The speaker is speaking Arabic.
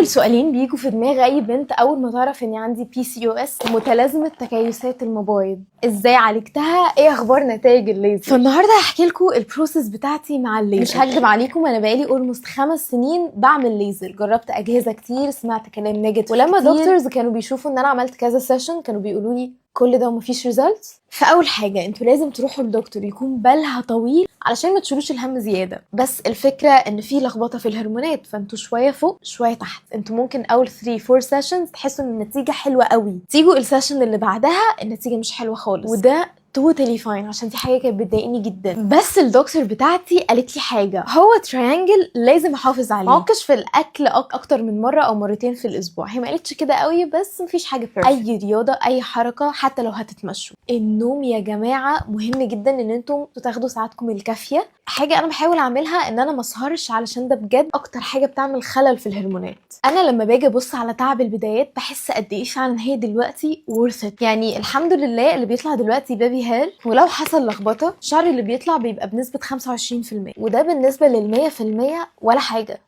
اول سؤالين بيجوا في دماغ اي بنت اول ما تعرف اني عندي PCOS، متلازمه تكيسات المبايض، ازاي عالجتها، ايه اخبار نتائج الليزر. فالنهارده هحكي لكم البروسيس بتاعتي مع الليزر. مش هكدب عليكم، انا بقالي اولموست 5 سنين بعمل ليزر، جربت اجهزه كتير، سمعت كلام نيجاتيف، ولما دكتورز كانوا بيشوفوا ان انا عملت كذا سيشن كانوا بيقولوا لي كل ده ومفيش ريزلتس. فاول حاجه انتوا لازم تروحوا لدكتور يكون بالها طويل علشان ما تشيلوش الهم زياده. بس الفكره ان في لخبطه في الهرمونات، فانتوا شويه فوق شويه تحت. انتوا ممكن اول 3 4 سيشنز تحسوا ان النتيجه حلوه قوي، تيجوا السيشن اللي بعدها النتيجه مش حلوه خالص، وده توتالي فاين عشان دي حاجه كانت بتضايقني جدا. بس الدكتور بتاعتي قالت لي حاجه، هو تريانجل لازم احافظ عليه، ما عكش في الاكل اكتر من مره او مرتين في الاسبوع. هي ما قالتش كده قوي بس مفيش حاجه بيرفكت. اي رياضه، اي حركه، حتى لو هتتمشوا. النوم يا جماعه مهم جدا ان انتم تاخدوا ساعاتكم الكافيه. حاجه انا بحاول اعملها ان انا ما اسهرش، علشان ده بجد اكتر حاجه بتعمل خلل في الهرمونات. انا لما باجي ابص على تعب البدايات بحس قد ايه فعلا هي دلوقتي worth it. يعني الحمد لله اللي بيطلع دلوقتي بيبي هير، ولو حصل لخبطه الشعر اللي بيطلع بيبقى بنسبه 25%، وده بالنسبه لل100% ولا حاجه.